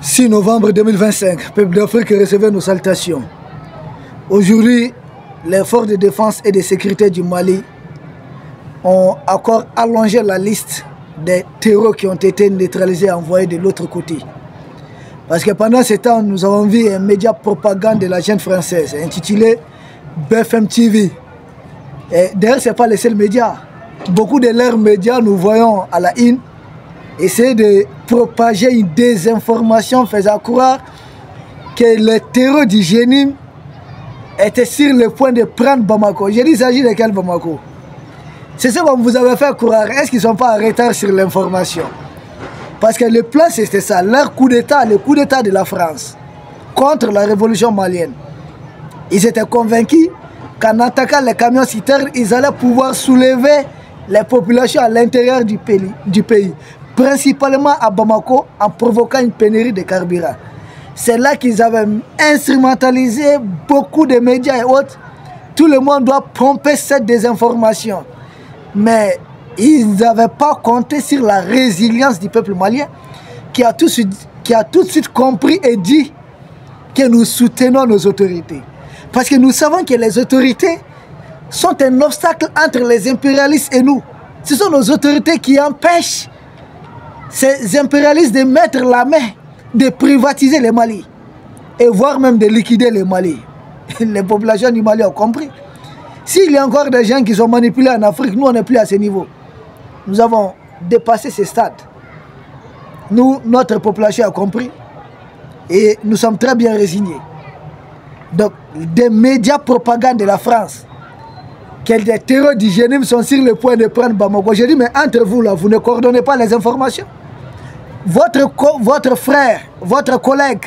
6 novembre 2025, peuple d'Afrique recevait nos salutations. Aujourd'hui, les forces de défense et de sécurité du Mali ont encore allongé la liste des terreaux qui ont été neutralisés et envoyés de l'autre côté. Parce que pendant ce temps, nous avons vu un média propagande de la chaîne française intitulé BFM TV. Et d'ailleurs, ce n'est pas le seul média. Beaucoup de leurs médias, nous voyons à la une, essayer de propager une désinformation faisant croire que les terreaux du Jénim étaient sur le point de prendre Bamako. J'ai dit, il s'agit de quel Bamako? C'est ce que vous avez fait croire. Est-ce qu'ils ne sont pas en retard sur l'information? Parce que le plan, c'était ça. Leur coup d'État, le coup d'État de la France contre la révolution malienne. Ils étaient convaincus qu'en attaquant les camions citernes, ils allaient pouvoir soulever les populations à l'intérieur du pays, principalement à Bamako, en provoquant une pénurie de carburant. C'est là qu'ils avaient instrumentalisé beaucoup de médias et autres. Tout le monde doit pomper cette désinformation. Mais ils n'avaient pas compté sur la résilience du peuple malien qui a tout de suite compris et dit que nous soutenons nos autorités. Parce que nous savons que les autorités sont un obstacle entre les impérialistes et nous. Ce sont nos autorités qui empêchent ces impérialistes de mettre la main, de privatiser le Mali et voire même de liquider le Mali. Les populations du Mali ont compris. S'il y a encore des gens qui sont manipulés en Afrique, nous on n'est plus à ce niveau. Nous avons dépassé ce stade. Nous, notre population a compris et nous sommes très bien résignés. Donc, des médias propagande de la France, que des terreurs du Jénim sont sur le point de prendre Bamako. Je dis, mais entre vous là, vous ne coordonnez pas les informations. Votre frère, votre collègue,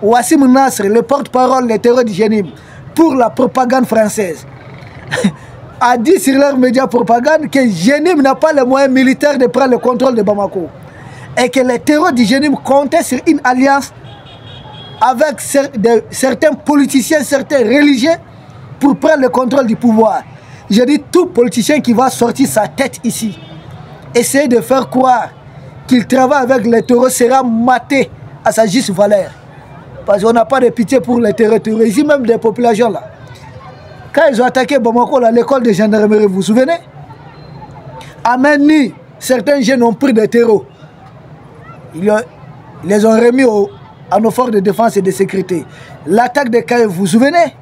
Wassim Nasr, le porte-parole des terreurs du Jénim, pour la propagande française, a dit sur leurs médias propagande que Jénim n'a pas les moyens militaires de prendre le contrôle de Bamako. Et que les terreurs du Jénim comptaient sur une alliance avec certains politiciens, certains religieux, pour prendre le contrôle du pouvoir. Je dis, tout politicien qui va sortir sa tête ici, essayer de faire croire qu'il travaille avec les terroristes sera maté à sa juste valeur. Parce qu'on n'a pas de pitié pour les terroristes. Ici même des populations là. Quand ils ont attaqué Bamako, l'école de gendarmerie, vous vous souvenez? À Meni, certains jeunes ont pris des terreaux. Ils les ont remis à nos forces de défense et de sécurité. L'attaque de Kaï, vous vous souvenez?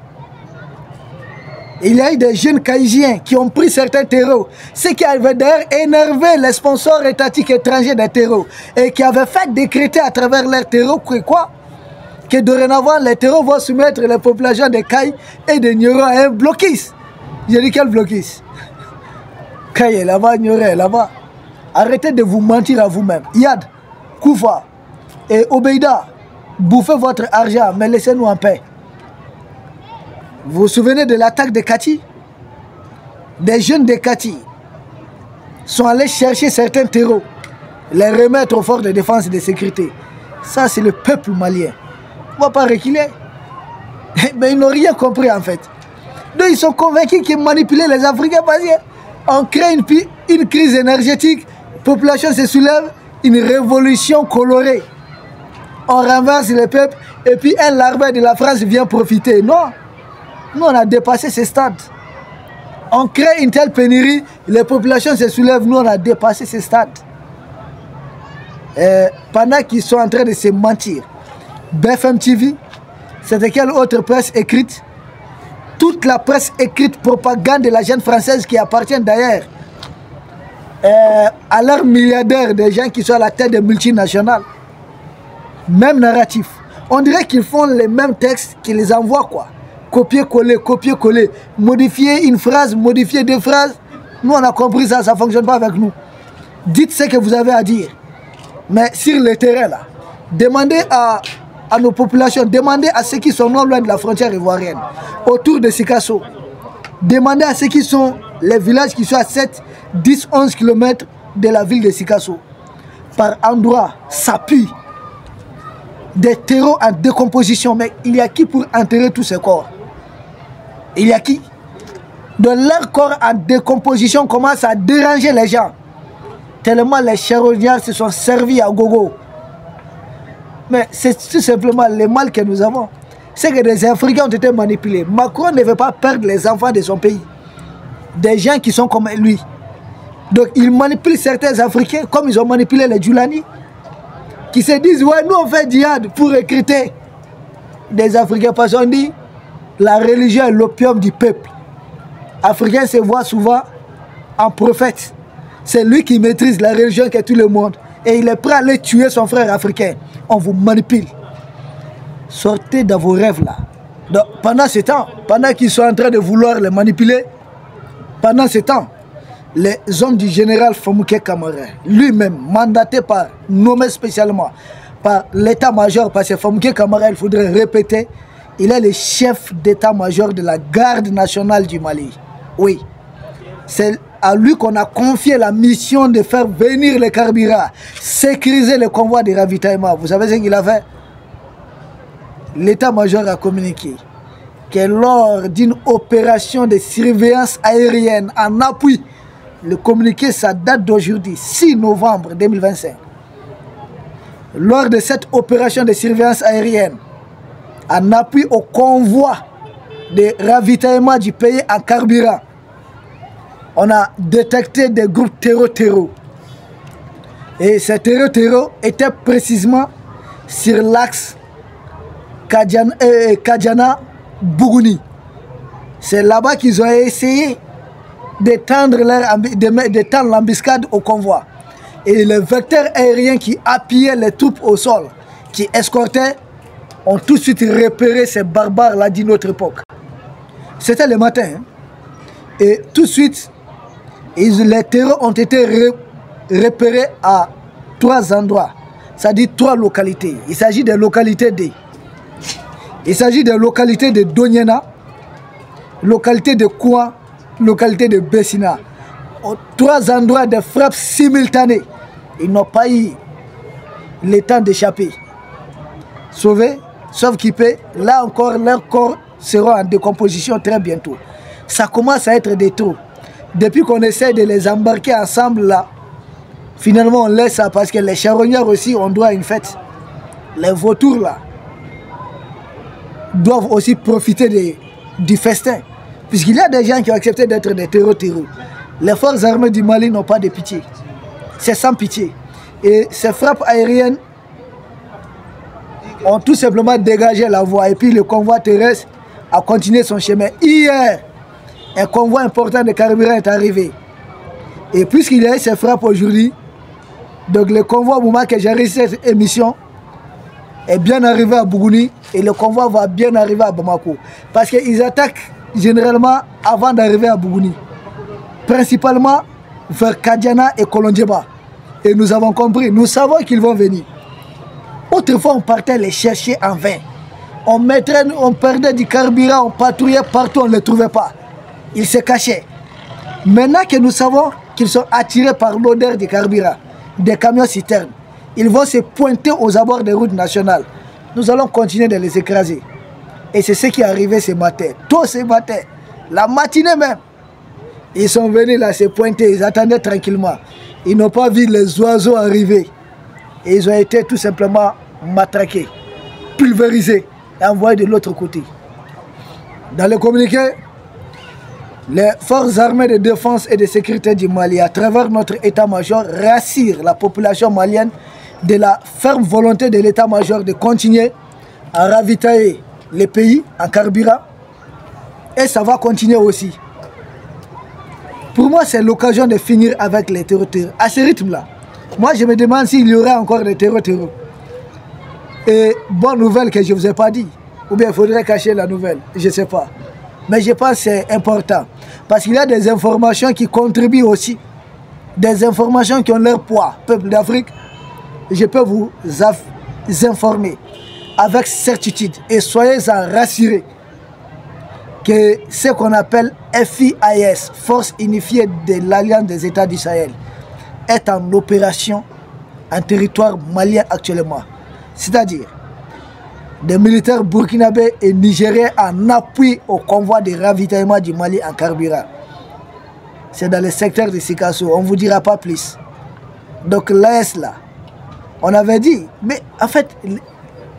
Il y a eu des jeunes Kaïsiens qui ont pris certains terreaux. Ce qui avait d'ailleurs énervé les sponsors étatiques étrangers des terreaux. Et qui avaient fait décréter à travers leurs terreaux que dorénavant les terreaux vont soumettre les populations de Kaï et de Nioro à un blocus. J'ai dit quel blocus? Kaï est là-bas, Nioro est là-bas. Arrêtez de vous mentir à vous-même. Yad, Koufa et Obeida, bouffez votre argent, mais laissez-nous en paix. Vous vous souvenez de l'attaque de Kati? Des jeunes de Kati sont allés chercher certains terreaux, les remettre aux forces de défense et de sécurité. Ça, c'est le peuple malien. On ne va pas reculer. Mais ils n'ont rien compris en fait. Donc ils sont convaincus qu'ils manipulent les Africains parce qu'on crée une crise énergétique, la population se soulève, une révolution colorée. On renverse le peuple et puis un larbin de la France vient profiter. Non. Nous, on a dépassé ce stade. On crée une telle pénurie, les populations se soulèvent, nous, on a dépassé ce stade. Pendant qu'ils sont en train de se mentir, BFM TV, c'était quelle autre presse écrite? Toute la presse écrite propagande de la jeune française qui appartient d'ailleurs à leurs milliardaires, des gens qui sont à la tête des multinationales. Même narratif. On dirait qu'ils font les mêmes textes, qu'ils les envoient quoi. Copier-coller, copier-coller, modifier une phrase, modifier deux phrases. Nous, on a compris ça, ça ne fonctionne pas avec nous. Dites ce que vous avez à dire. Mais sur le terrain, là, demandez à nos populations, demandez à ceux qui sont non loin de la frontière ivoirienne, autour de Sikasso. Demandez à ceux qui sont les villages qui sont à 7, 10, 11 km de la ville de Sikasso. Par endroit, s'appuie des terreaux en décomposition. Mais il y a qui pour enterrer tous ces corps? Il y a qui? De leur corps en décomposition commence à déranger les gens. Tellement les charognards se sont servis à gogo. Mais c'est tout simplement le mal que nous avons. C'est que des Africains ont été manipulés. Macron ne veut pas perdre les enfants de son pays. Des gens qui sont comme lui. Donc il manipule certains Africains comme ils ont manipulé les Djoulani. Qui se disent, ouais, nous on fait djihad pour recruter des Africains. Parce qu'on dit, la religion est l'opium du peuple. Africain se voit souvent en prophète. C'est lui qui maîtrise la religion que tout le monde. Et il est prêt à aller tuer son frère africain. On vous manipule. Sortez de vos rêves là. Donc, pendant ce temps, pendant qu'ils sont en train de vouloir les manipuler, pendant ce temps, les hommes du général Famouké Kamara, lui-même, mandaté par, nommé spécialement par l'état-major, parce que Famouké Kamara, il faudrait répéter, il est le chef d'état-major de la garde nationale du Mali. Oui, c'est à lui qu'on a confié la mission de faire venir les carburants, sécuriser les convois de ravitaillement. Vous savez ce qu'il a fait? L'état-major a communiqué que lors d'une opération de surveillance aérienne en appui, le communiqué, ça date d'aujourd'hui, 6 novembre 2025. Lors de cette opération de surveillance aérienne, en appui au convoi de ravitaillement du pays en carburant, on a détecté des groupes terreau. Et ces terreau étaient précisément sur l'axe Kadjana-Bougouni. C'est là-bas qu'ils ont essayé d'étendre l'embuscade au convoi. Et les vecteurs aériens qui appuyaient les troupes au sol, qui escortaient, ont tout de suite repéré ces barbares-là d'une autre époque. C'était le matin. Hein? Et tout de suite, les terreurs ont été repérés à 3 endroits. C'est-à-dire 3 localités. Il s'agit des localités de... Il s'agit des localités de Donyena, localité de Kouan, localité de Bessina. 3 endroits de frappe simultanées. Ils n'ont pas eu le temps d'échapper. Sauvés, sauf qu'ils paient. Là encore, leurs corps seront en décomposition très bientôt. Ça commence à être des trous. Depuis qu'on essaie de les embarquer ensemble là, finalement on laisse ça parce que les charognards aussi ont droit à une fête. Les vautours là doivent aussi profiter du festin. Puisqu'il y a des gens qui ont accepté d'être des terreaux. Les forces armées du Mali n'ont pas de pitié. C'est sans pitié. Et ces frappes aériennes ont tout simplement dégagé la voie. Et puis le convoi terrestre a continué son chemin. Hier, un convoi important de carburant est arrivé. Et puisqu'il y a eu ces frappes aujourd'hui, donc le convoi au moment que j'ai réussi cette émission est bien arrivé à Bougouni et le convoi va bien arriver à Bamako. Parce qu'ils attaquent généralement avant d'arriver à Bougouni. Principalement vers Kadjana et Kolondjeba. Et nous avons compris, nous savons qu'ils vont venir. Autrefois, on partait les chercher en vain. On perdait du carburant, on patrouillait partout, on ne les trouvait pas. Ils se cachaient. Maintenant que nous savons qu'ils sont attirés par l'odeur du carburant, des camions citernes, ils vont se pointer aux abords des routes nationales. Nous allons continuer de les écraser. Et c'est ce qui est arrivé ce matin. Tôt ce matin, la matinée même, ils sont venus là se pointer, ils attendaient tranquillement. Ils n'ont pas vu les oiseaux arriver. Et ils ont été tout simplement matraqués, pulvérisés et envoyés de l'autre côté. Dans le communiqué, les forces armées de défense et de sécurité du Mali, à travers notre état-major, rassurent la population malienne de la ferme volonté de l'état-major de continuer à ravitailler les pays en carburant. Et ça va continuer aussi. Pour moi, c'est l'occasion de finir avec les terreaux. À ce rythme-là, moi, je me demande s'il y aura encore des terreaux. Et bonne nouvelle que je ne vous ai pas dit. Ou bien il faudrait cacher la nouvelle. Je ne sais pas. Mais je pense que c'est important. Parce qu'il y a des informations qui contribuent aussi. Des informations qui ont leur poids. Peuple d'Afrique, je peux vous informer avec certitude. Et soyez-en rassurés que ce qu'on appelle FIAS, Force Unifiée de l'Alliance des États du Sahel, est en opération en territoire malien actuellement. C'est-à-dire des militaires burkinabés et nigériens en appui au convoi de ravitaillement du Mali en carburant. C'est dans le secteur de Sikasso, on ne vous dira pas plus. Donc l'AS là, on avait dit, mais en fait,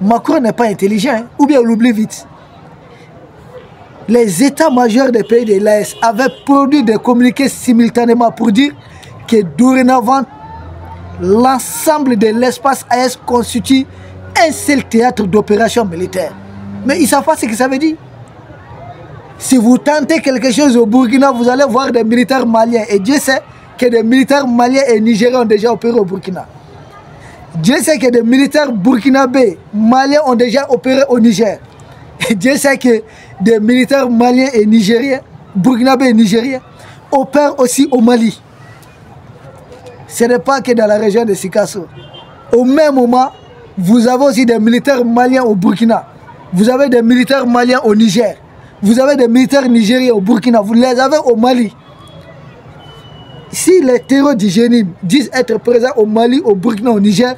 Macron n'est pas intelligent, hein, ou bien on l'oublie vite. Les états-majors des pays de l'AES avaient produit des communiqués simultanément pour dire que dorénavant, l'ensemble de l'espace AES constitue un seul théâtre d'opération militaire. Mais ils ne savent pas ce que ça veut dire. Si vous tentez quelque chose au Burkina, vous allez voir des militaires maliens. Et Dieu sait que des militaires maliens et nigériens ont déjà opéré au Burkina. Dieu sait que des militaires burkinabés, maliens ont déjà opéré au Niger. Et Dieu sait que des militaires maliens et nigériens, burkinabés et nigériens, opèrent aussi au Mali. Ce n'est pas que dans la région de Sikasso. Au même moment, vous avez aussi des militaires maliens au Burkina. Vous avez des militaires maliens au Niger. Vous avez des militaires nigériens au Burkina. Vous les avez au Mali. Si les terroristes du Génim disent être présents au Mali, au Burkina, au Niger,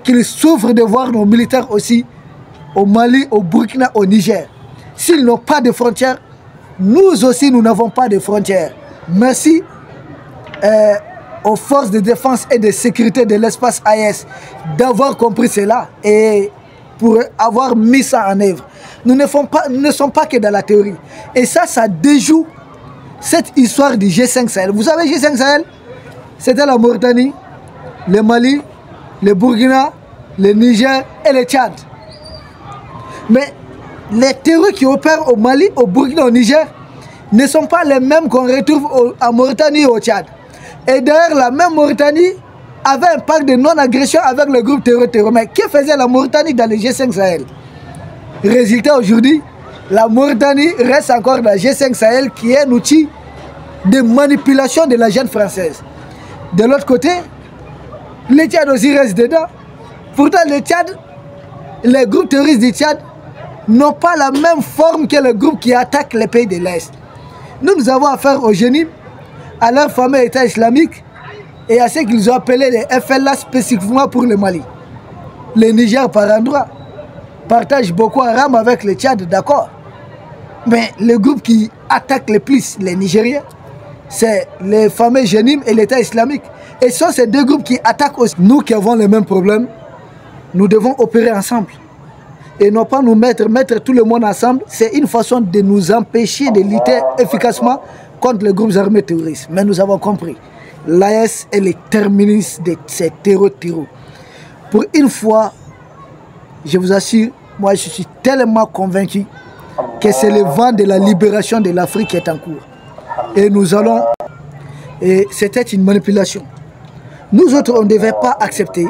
qu'ils souffrent de voir nos militaires aussi au Mali, au Burkina, au Niger. S'ils n'ont pas de frontières, nous aussi, nous n'avons pas de frontières. Merci aux forces de défense et de sécurité de l'espace AES d'avoir compris cela et pour avoir mis ça en œuvre. Nous ne sommes pas que dans la théorie. Et ça déjoue cette histoire du G5 Sahel. Vous savez, G5 Sahel, c'était la Mauritanie, le Mali, le Burkina, le Niger et le Tchad. Mais les terroristes qui opèrent au Mali, au Burkina, au Niger, ne sont pas les mêmes qu'on retrouve en Mauritanie et au Tchad. Et d'ailleurs, la même Mauritanie avait un pacte de non-agression avec le groupe terroriste. Mais que faisait la Mauritanie dans le G5 Sahel? Résultat, aujourd'hui, la Mauritanie reste encore dans le G5 Sahel qui est un outil de manipulation de la jeune française. De l'autre côté, le Tchad aussi reste dedans. Pourtant, le Tchad, les groupes terroristes du Tchad n'ont pas la même forme que le groupe qui attaque les pays de l'Est. Nous avons affaire au Génim, à leur fameux État islamique et à ce qu'ils ont appelé les FLA spécifiquement pour le Mali. Le Niger, par endroit, partage Boko Haram avec le Tchad, d'accord. Mais le groupe qui attaque le plus les Nigériens, c'est les fameux Génim et l'État islamique. Et ce sont ces deux groupes qui attaquent aussi. Nous qui avons les mêmes problèmes, nous devons opérer ensemble. Et non pas nous mettre tout le monde ensemble. C'est une façon de nous empêcher de lutter efficacement contre les groupes armés terroristes. Mais nous avons compris. L'AES est le terminus de ces terreaux. Pour une fois, je vous assure, moi je suis tellement convaincu que c'est le vent de la libération de l'Afrique qui est en cours. Et nous allons... Et c'était une manipulation. Nous autres, on ne devait pas accepter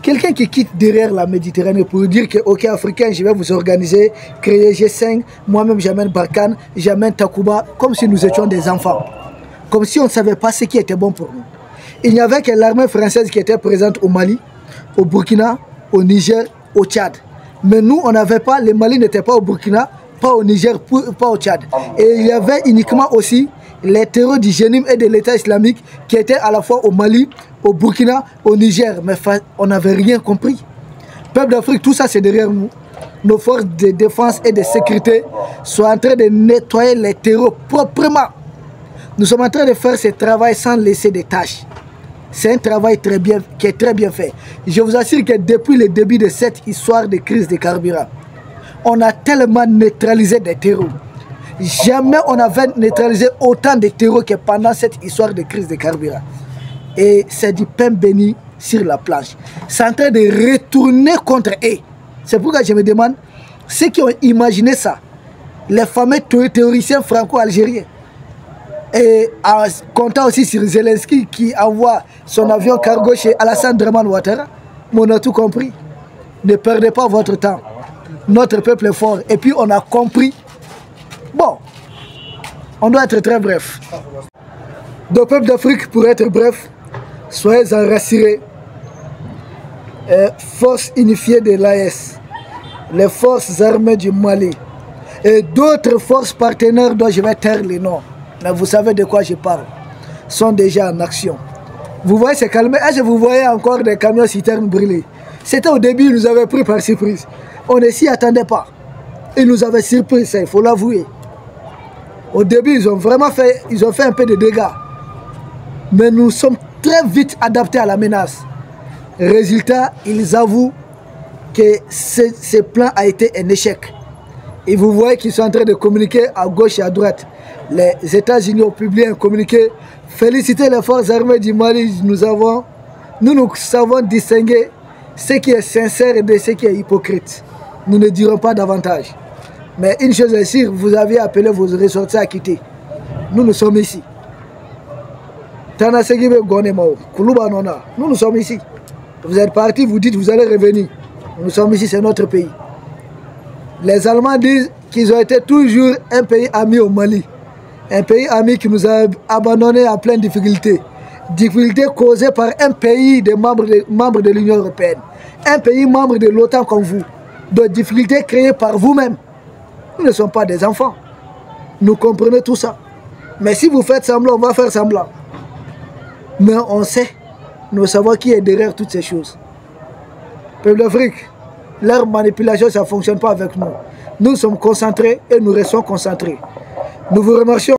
quelqu'un qui quitte derrière la Méditerranée pour dire que, ok, Africains, je vais vous organiser, créer G5, moi-même j'amène Barkhane, j'amène Takuba, comme si nous étions des enfants. Comme si on ne savait pas ce qui était bon pour nous. Il n'y avait que l'armée française qui était présente au Mali, au Burkina, au Niger, au Tchad. Mais nous, on n'avait pas, le Mali n'était pas au Burkina, pas au Niger, pas au Tchad. Et il y avait uniquement aussi les terreurs du Génim et de l'État islamique qui étaient à la fois au Mali, au Burkina, au Niger. Mais on n'avait rien compris. Peuple d'Afrique, tout ça c'est derrière nous. Nos forces de défense et de sécurité sont en train de nettoyer les terreaux proprement. Nous sommes en train de faire ce travail sans laisser de tâches. C'est un travail qui est très bien fait. Je vous assure que depuis le début de cette histoire de crise de carburant, on a tellement neutralisé des terreaux. Jamais on avait neutralisé autant de terreaux que pendant cette histoire de crise de carburant. Et c'est du pain béni sur la planche. C'est en train de retourner contre eux. C'est pourquoi je me demande, ceux qui ont imaginé ça, les fameux théoriciens franco-algériens, et en comptant aussi sur Zelensky qui envoie son avion cargo chez Alassane Draman Ouattara, mais on a tout compris. Ne perdez pas votre temps. Notre peuple est fort. Et puis on a compris. Bon, on doit être très bref. Donc, peuple d'Afrique, pour être bref, soyez-en rassurés. Forces unifiées de l'AES, les forces armées du Mali et d'autres forces partenaires dont je vais taire les noms, mais vous savez de quoi je parle, sont déjà en action. Vous voyez, c'est calmé. Est-ce que vous voyez encore des camions citernes brûlés? C'était au début, ils nous avaient pris par surprise. On ne s'y attendait pas. Ils nous avaient surpris, ça, il faut l'avouer. Au début, ils ont fait un peu de dégâts. Mais nous sommes très vite adaptés à la menace. Résultat, ils avouent que ce plan a été un échec. Et vous voyez qu'ils sont en train de communiquer à gauche et à droite. Les États-Unis ont publié un communiqué. Féliciter les forces armées du Mali. Nous savons distinguer ce qui est sincère de ce qui est hypocrite. Nous ne dirons pas davantage. Mais une chose est sûre, vous avez appelé vos ressortissants à quitter. Nous sommes ici. Nous sommes ici. Vous êtes partis, vous dites vous allez revenir. Nous sommes ici, c'est notre pays. Les Allemands disent qu'ils ont été toujours un pays ami au Mali. Un pays ami qui nous a abandonnés en pleine difficulté. Difficulté causée par un pays membre de l'Union européenne. Un pays membre de l'OTAN comme vous. De difficultés créées par vous-même. Nous ne sommes pas des enfants. Nous comprenons tout ça. Mais si vous faites semblant, on va faire semblant. Mais on sait, nous savons qui est derrière toutes ces choses. Peuple d'Afrique, leur manipulation, ça ne fonctionne pas avec nous. Nous sommes concentrés et nous restons concentrés. Nous vous remercions.